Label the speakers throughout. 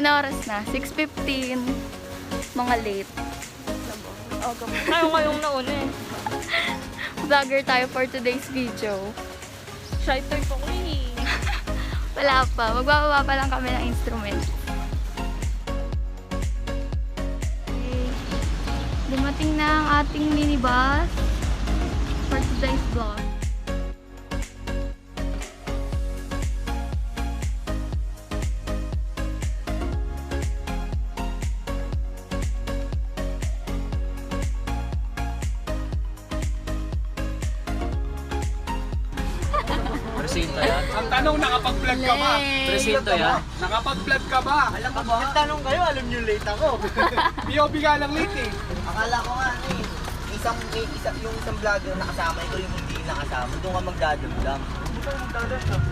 Speaker 1: Ano oras na? 6:15. Mga late.
Speaker 2: Kayong nauna eh.
Speaker 1: Vlogger tayo for today's video.
Speaker 2: Shy toy po ko eh.
Speaker 1: Wala pa. Magbababa pa lang kami ng instrument. Okay. Dumating na ang ating minibus for today's vlog.
Speaker 3: Presinto yan?
Speaker 4: Ang tanong, nakapag-vlog ka ba?
Speaker 3: Presinto yan?
Speaker 4: Nakapag-vlog ka ba?
Speaker 5: Alam ko ba? Nagtanong kayo, alam nyo late ako.
Speaker 4: POV nga lang late eh.
Speaker 5: Akala ko nga eh. Yung isang vlogger nakasama, ikaw yung hindi nakasama. Doon ka magdadamdam. Hindi ka magdadamdam.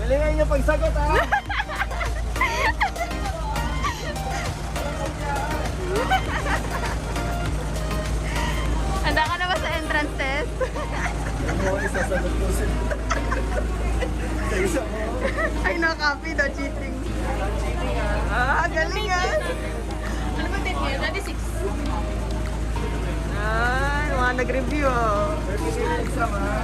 Speaker 5: Galingan niyo pagsagot ha!
Speaker 1: Handa ka na ba sa entrance test?
Speaker 5: Oo, isasagot ko sila. Sa isa mo.
Speaker 1: Ay, no, copy daw, cheating. Ah, galing ah.
Speaker 2: Ano ba date ngayon? 26.
Speaker 1: Ah, mga nag-review oh.
Speaker 5: Pero sila exam ha.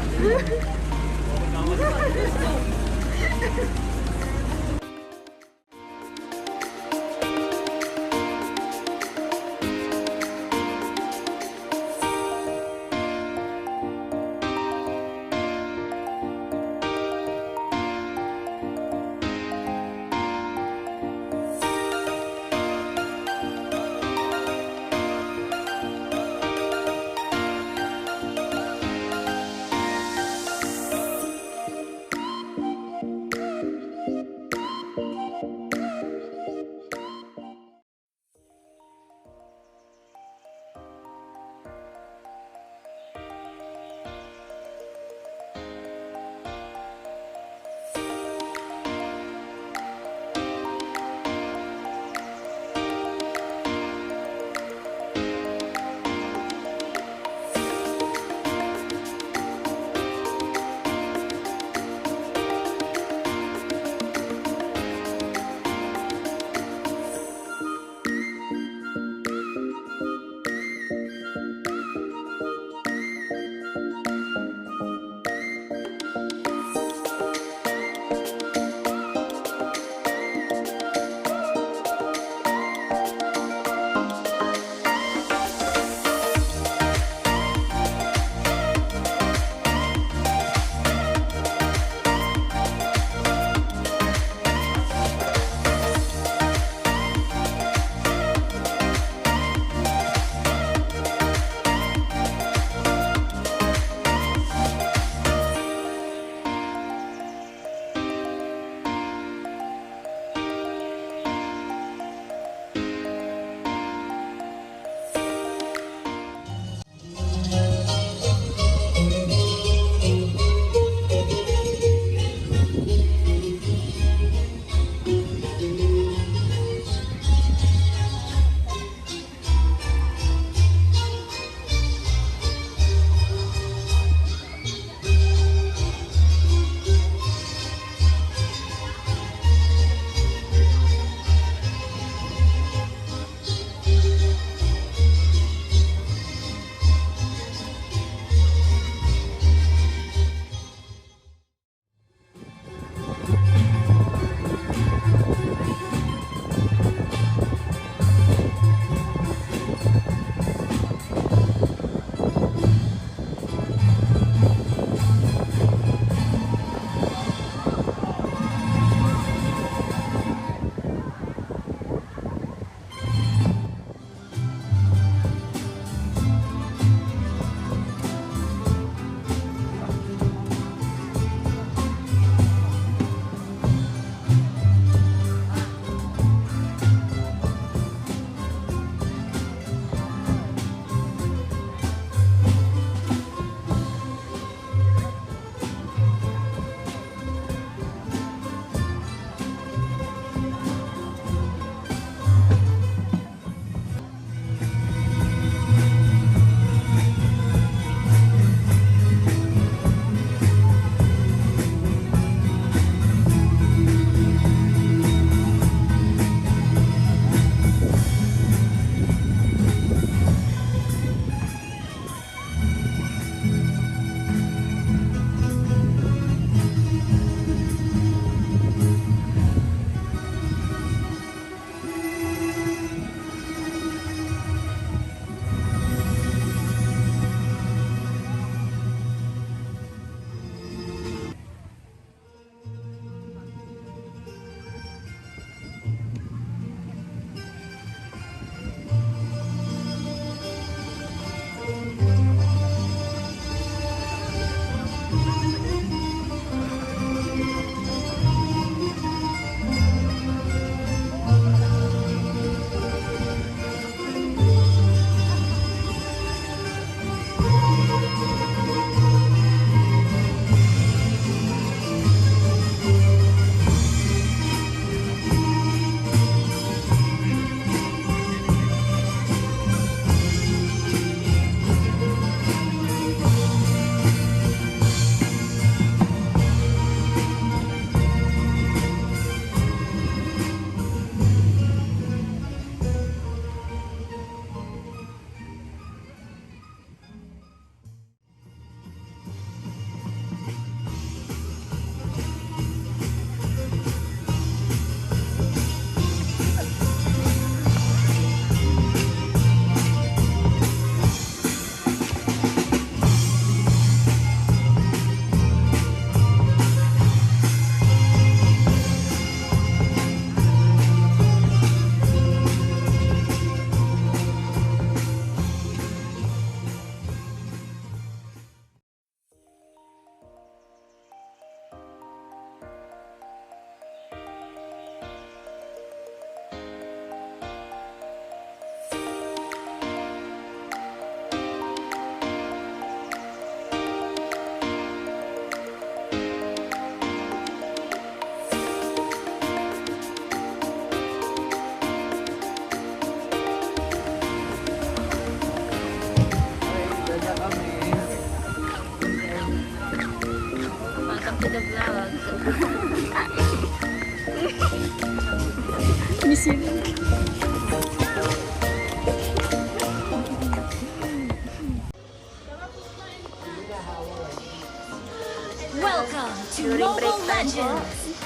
Speaker 6: Legends!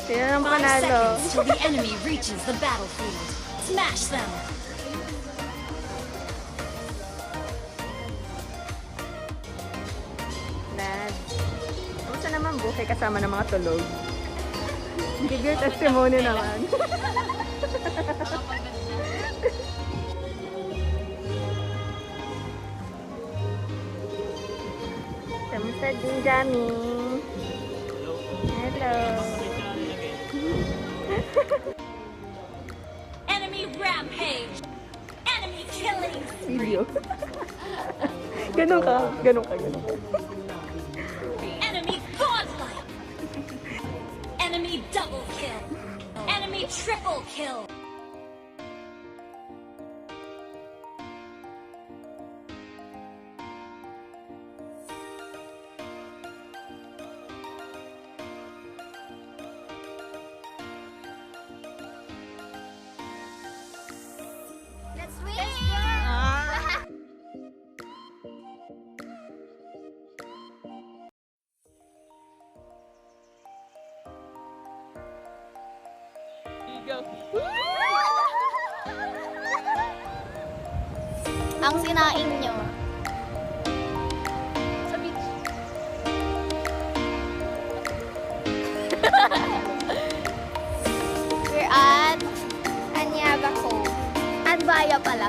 Speaker 1: Sino ang
Speaker 6: 5
Speaker 1: panalo?
Speaker 6: seconds till the enemy reaches the battlefield. Smash them!
Speaker 1: Nad. Kamusta naman buhay kasama ng mga tulog? Give your testimony naman. Kamusta din, Jami? Hello.
Speaker 6: Enemy rampage! Enemy killing!
Speaker 1: Video. Ganun ka. Ganun ka. Ganun ka.
Speaker 6: Enemy godlike! Enemy double kill! Enemy triple kill!
Speaker 7: Let's win! Ang sinaing nyo.
Speaker 2: Sa beach.
Speaker 7: We're at Anvaya Cove. Anvaya pala.